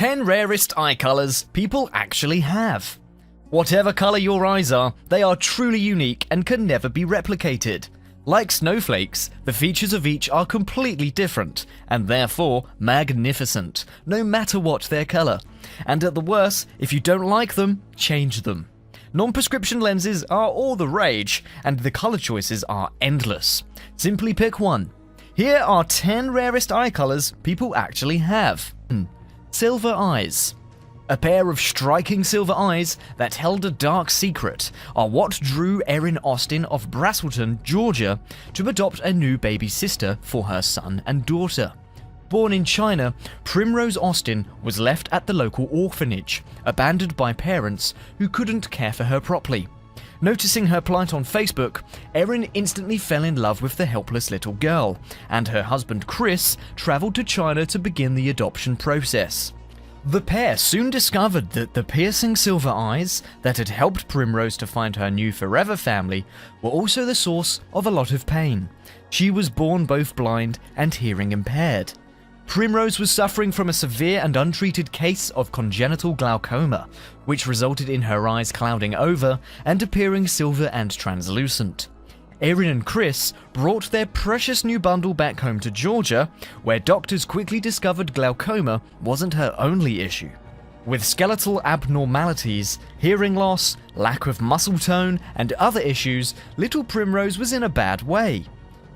10 rarest eye colors people actually have. Whatever color your eyes are, they are truly unique and can never be replicated. Like snowflakes, the features of each are completely different, and therefore magnificent, no matter what their color. And at the worst, if you don't like them, change them. Non-prescription lenses are all the rage, and the color choices are endless. Simply pick one. Here are 10 rarest eye colors people actually have. Silver eyes. A pair of striking silver eyes that held a dark secret are what drew Erin Austin of Braselton, Georgia, to adopt a new baby sister for her son and daughter. Born in China, Primrose Austin was left at the local orphanage, abandoned by parents who couldn't care for her properly. Noticing her plight on Facebook, Erin instantly fell in love with the helpless little girl, and her husband Chris travelled to China to begin the adoption process. The pair soon discovered that the piercing silver eyes that had helped Primrose to find her new forever family were also the source of a lot of pain. She was born both blind and hearing impaired. Primrose was suffering from a severe and untreated case of congenital glaucoma, which resulted in her eyes clouding over and appearing silver and translucent. Erin and Chris brought their precious new bundle back home to Georgia, where doctors quickly discovered glaucoma wasn't her only issue. With skeletal abnormalities, hearing loss, lack of muscle tone, and other issues, little Primrose was in a bad way.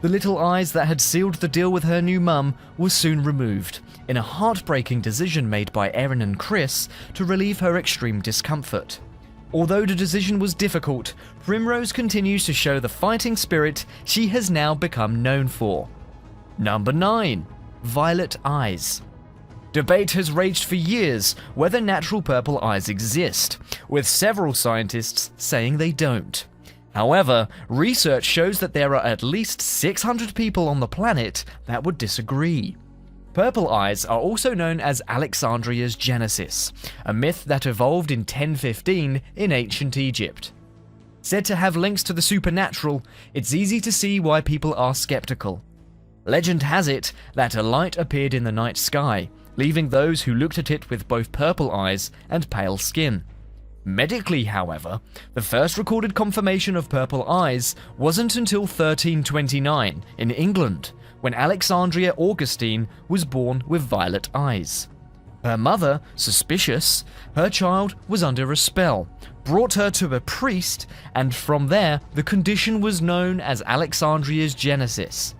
The little eyes that had sealed the deal with her new mum were soon removed, in a heartbreaking decision made by Erin and Chris to relieve her extreme discomfort. Although the decision was difficult, Primrose continues to show the fighting spirit she has now become known for. Number 9. Violet eyes. Debate has raged for years whether natural purple eyes exist, with several scientists saying they don't. However, research shows that there are at least 600 people on the planet that would disagree. Purple eyes are also known as Alexandria's Genesis, a myth that evolved in 1015 in ancient Egypt. Said to have links to the supernatural, it's easy to see why people are skeptical. Legend has it that a light appeared in the night sky, leaving those who looked at it with both purple eyes and pale skin. Medically, however, the first recorded confirmation of purple eyes wasn't until 1329 in England, when Alexandria Augustine was born with violet eyes. Her mother, suspicious, her child was under a spell, brought her to a priest, and from there the condition was known as Alexandria's Genesis.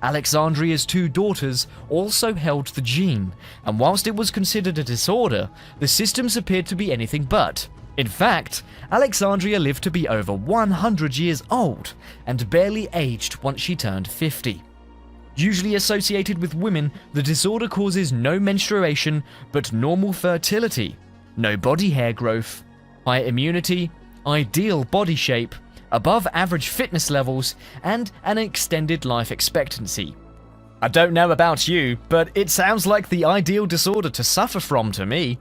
Alexandria's two daughters also held the gene, and whilst it was considered a disorder, the symptoms appeared to be anything but. In fact, Alexandria lived to be over 100 years old, and barely aged once she turned 50. Usually associated with women, the disorder causes no menstruation, but normal fertility, no body hair growth, high immunity, ideal body shape, above average fitness levels, and an extended life expectancy. I don't know about you, but it sounds like the ideal disorder to suffer from to me.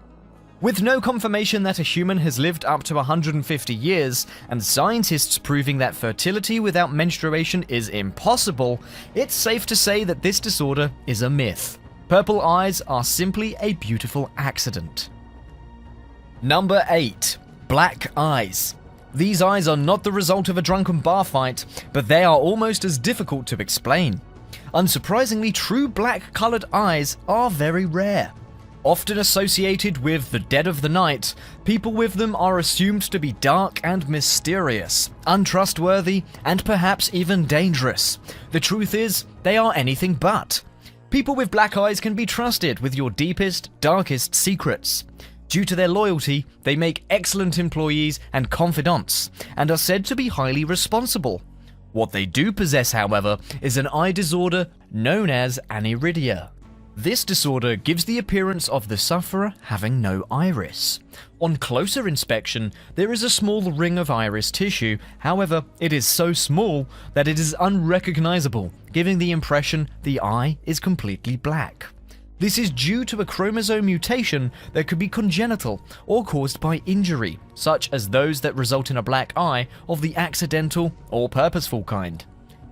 With no confirmation that a human has lived up to 150 years, and scientists proving that fertility without menstruation is impossible, it's safe to say that this disorder is a myth. Purple eyes are simply a beautiful accident. Number 8. Black eyes. These eyes are not the result of a drunken bar fight, but they are almost as difficult to explain. Unsurprisingly, true black-colored eyes are very rare. Often associated with the dead of the night, people with them are assumed to be dark and mysterious, untrustworthy, and perhaps even dangerous. The truth is, they are anything but. People with black eyes can be trusted with your deepest, darkest secrets. Due to their loyalty, they make excellent employees and confidants, and are said to be highly responsible. What they do possess, however, is an eye disorder known as aniridia. This disorder gives the appearance of the sufferer having no iris. On closer inspection, there is a small ring of iris tissue, however, it is so small that it is unrecognizable, giving the impression the eye is completely black. This is due to a chromosome mutation that could be congenital or caused by injury, such as those that result in a black eye of the accidental or purposeful kind.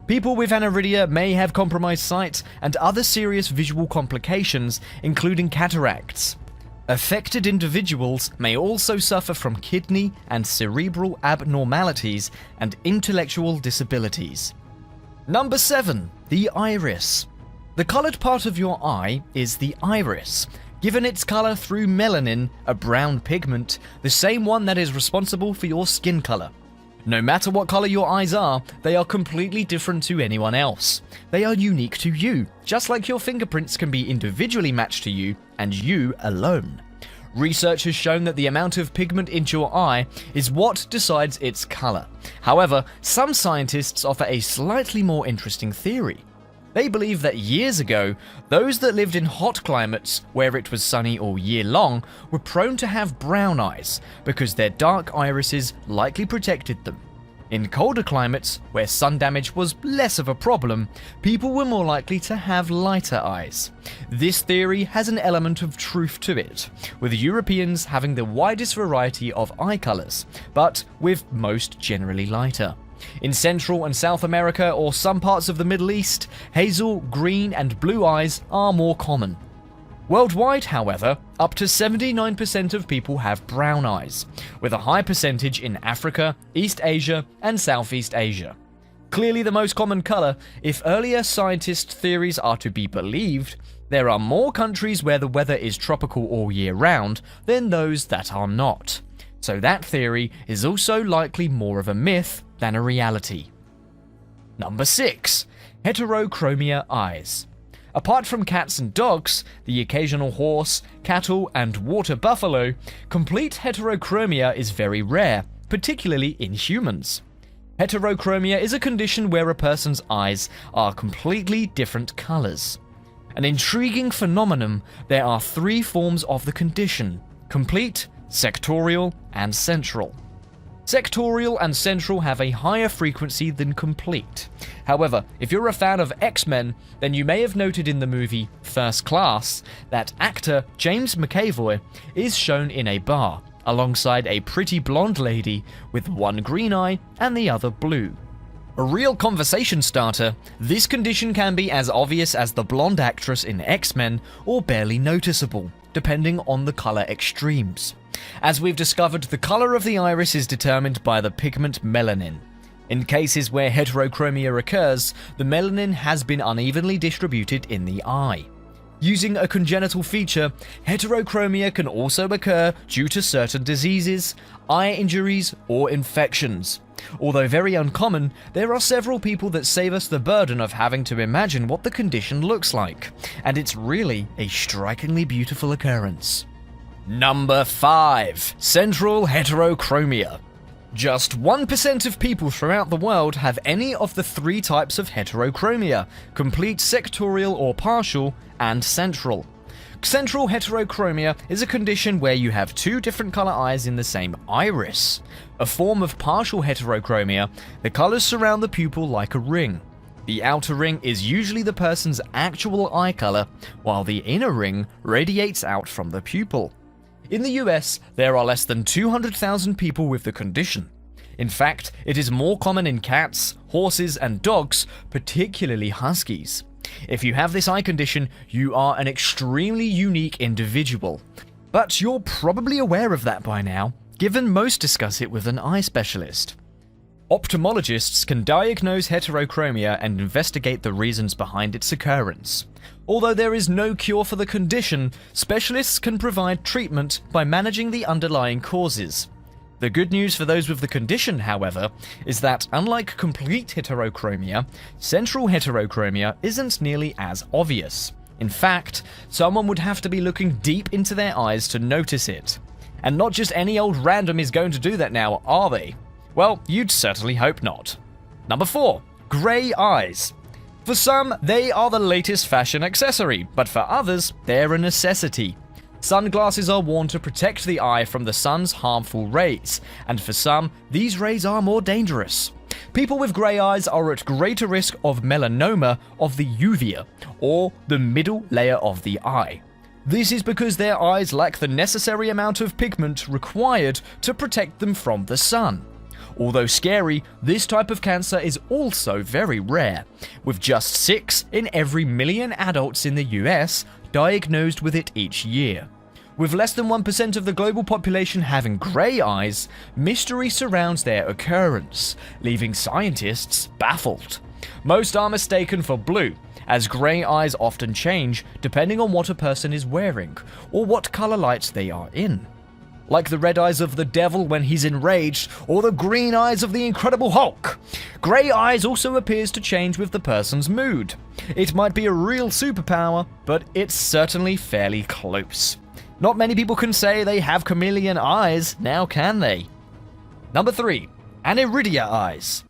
People with aniridia may have compromised sight and other serious visual complications, including cataracts. Affected individuals may also suffer from kidney and cerebral abnormalities and intellectual disabilities. Number 7. The iris. The colored part of your eye is the iris, given its color through melanin, a brown pigment, the same one that is responsible for your skin color. No matter what color your eyes are, they are completely different to anyone else. They are unique to you, just like your fingerprints can be individually matched to you and you alone. Research has shown that the amount of pigment into your eye is what decides its color. However, some scientists offer a slightly more interesting theory. They believe that years ago, those that lived in hot climates where it was sunny all year long were prone to have brown eyes because their dark irises likely protected them. In colder climates, where sun damage was less of a problem, people were more likely to have lighter eyes. This theory has an element of truth to it, with Europeans having the widest variety of eye colors, but with most generally lighter. In Central and South America or some parts of the Middle East, hazel, green, and blue eyes are more common. Worldwide, however, up to 79% of people have brown eyes, with a high percentage in Africa, East Asia, and Southeast Asia. Clearly the most common color, if earlier scientist theories are to be believed, there are more countries where the weather is tropical all year round than those that are not. So that theory is also likely more of a myth than a reality. Number 6. Heterochromia eyes. Apart from cats and dogs, the occasional horse, cattle, and water buffalo, complete heterochromia is very rare, particularly in humans. Heterochromia is a condition where a person's eyes are completely different colors. An intriguing phenomenon, there are 3 forms of the condition: complete, sectorial, and central. Sectorial and central have a higher frequency than complete. However, if you're a fan of X-Men, then you may have noted in the movie First Class that actor James McAvoy is shown in a bar, alongside a pretty blonde lady with one green eye and the other blue. A real conversation starter, this condition can be as obvious as the blonde actress in X-Men or barely noticeable, depending on the color extremes. As we've discovered, the color of the iris is determined by the pigment melanin. In cases where heterochromia occurs, the melanin has been unevenly distributed in the eye. Using a congenital feature, heterochromia can also occur due to certain diseases, eye injuries, or infections. Although very uncommon, there are several people that save us the burden of having to imagine what the condition looks like, and it's really a strikingly beautiful occurrence. Number 5. Central heterochromia. Just 1% of people throughout the world have any of the 3 types of heterochromia: complete, sectorial or partial, and central. Central heterochromia is a condition where you have 2 different color eyes in the same iris. A form of partial heterochromia, the colors surround the pupil like a ring. The outer ring is usually the person's actual eye color, while the inner ring radiates out from the pupil. In the US, there are less than 200,000 people with the condition. In fact, it is more common in cats, horses, and dogs, particularly huskies. If you have this eye condition, you are an extremely unique individual. But you're probably aware of that by now, given most discuss it with an eye specialist. Ophthalmologists can diagnose heterochromia and investigate the reasons behind its occurrence. Although there is no cure for the condition, specialists can provide treatment by managing the underlying causes. The good news for those with the condition, however, is that unlike complete heterochromia, central heterochromia isn't nearly as obvious. In fact, someone would have to be looking deep into their eyes to notice it. And not just any old random is going to do that now, are they? Well, you'd certainly hope not. Number 4. Grey eyes. For some, they are the latest fashion accessory, but for others, they're a necessity. Sunglasses are worn to protect the eye from the sun's harmful rays, and for some, these rays are more dangerous. People with grey eyes are at greater risk of melanoma of the uvea, or the middle layer of the eye. This is because their eyes lack the necessary amount of pigment required to protect them from the sun. Although scary, this type of cancer is also very rare, with just 6 in every million adults in the US diagnosed with it each year. With less than 1% of the global population having grey eyes, mystery surrounds their occurrence, leaving scientists baffled. Most are mistaken for blue, as grey eyes often change depending on what a person is wearing or what colour lights they are in. Like the red eyes of the devil when he's enraged, or the green eyes of the Incredible Hulk. Grey eyes also appears to change with the person's mood. It might be a real superpower, but it's certainly fairly close. Not many people can say they have chameleon eyes, now can they? Number 3. Aniridia eyes.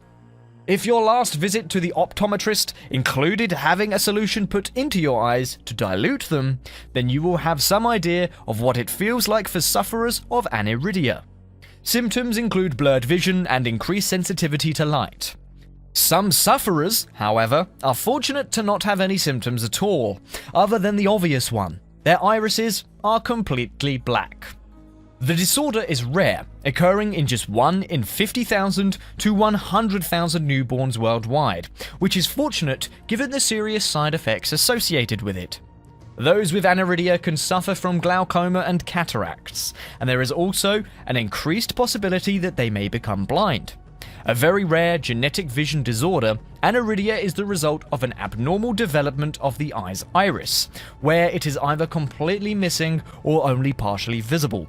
If your last visit to the optometrist included having a solution put into your eyes to dilute them, then you will have some idea of what it feels like for sufferers of aniridia. Symptoms include blurred vision and increased sensitivity to light. Some sufferers, however, are fortunate to not have any symptoms at all, other than the obvious one. Their irises are completely black. The disorder is rare, occurring in just 1 in 50,000 to 100,000 newborns worldwide, which is fortunate given the serious side effects associated with it. Those with aniridia can suffer from glaucoma and cataracts, and there is also an increased possibility that they may become blind. A very rare genetic vision disorder, aniridia is the result of an abnormal development of the eye's iris, where it is either completely missing or only partially visible.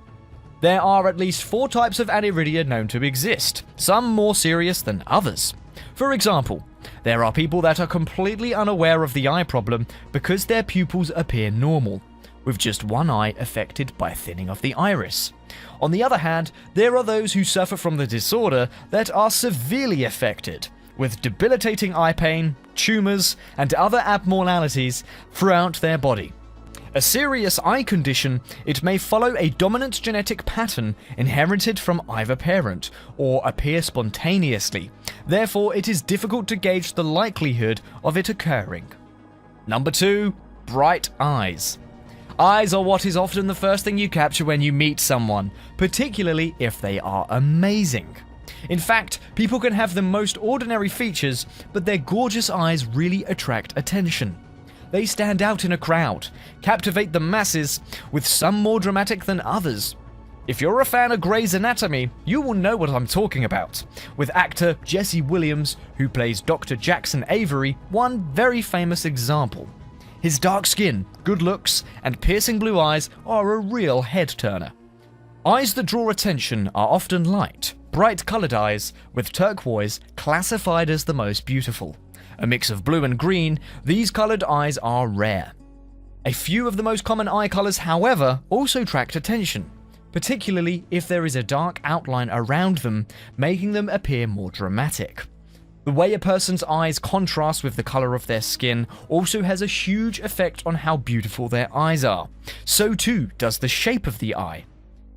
There are at least 4 types of aniridia known to exist, some more serious than others. For example, there are people that are completely unaware of the eye problem because their pupils appear normal, with just one eye affected by thinning of the iris. On the other hand, there are those who suffer from the disorder that are severely affected, with debilitating eye pain, tumours, and other abnormalities throughout their body. A serious eye condition, it may follow a dominant genetic pattern inherited from either parent, or appear spontaneously. Therefore, it is difficult to gauge the likelihood of it occurring. Number 2. Bright eyes. Eyes are what is often the first thing you capture when you meet someone, particularly if they are amazing. In fact, people can have the most ordinary features, but their gorgeous eyes really attract attention. They stand out in a crowd, captivate the masses, with some more dramatic than others. If you're a fan of Grey's Anatomy, you will know what I'm talking about, with actor Jesse Williams, who plays Dr. Jackson Avery, one very famous example. His dark skin, good looks, and piercing blue eyes are a real head-turner. Eyes that draw attention are often light, bright-coloured eyes, with turquoise classified as the most beautiful. A mix of blue and green, these coloured eyes are rare. A few of the most common eye colours, however, also attract attention, particularly if there is a dark outline around them, making them appear more dramatic. The way a person's eyes contrast with the colour of their skin also has a huge effect on how beautiful their eyes are. So too does the shape of the eye.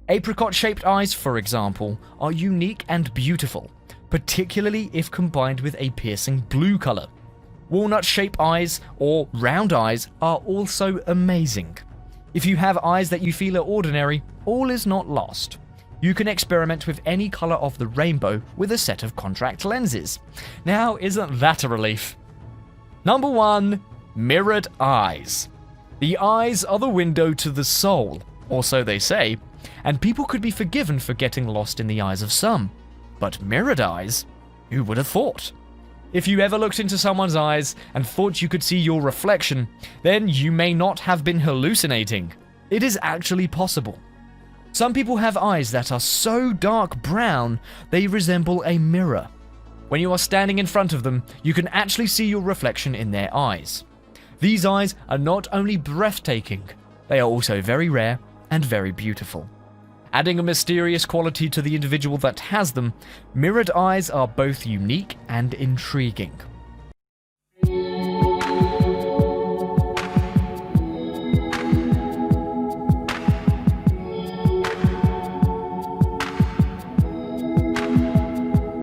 Apricot-shaped eyes, for example, are unique and beautiful, particularly if combined with a piercing blue colour. Walnut-shaped eyes, or round eyes, are also amazing. If you have eyes that you feel are ordinary, all is not lost. You can experiment with any colour of the rainbow with a set of contact lenses. Now, isn't that a relief? Number 1. Mirrored eyes. The eyes are the window to the soul, or so they say, and people could be forgiven for getting lost in the eyes of some. But mirrored eyes? Who would have thought? If you ever looked into someone's eyes and thought you could see your reflection, then you may not have been hallucinating. It is actually possible. Some people have eyes that are so dark brown they resemble a mirror. When you are standing in front of them, you can actually see your reflection in their eyes. These eyes are not only breathtaking, they are also very rare and very beautiful. Adding a mysterious quality to the individual that has them, mirrored eyes are both unique and intriguing.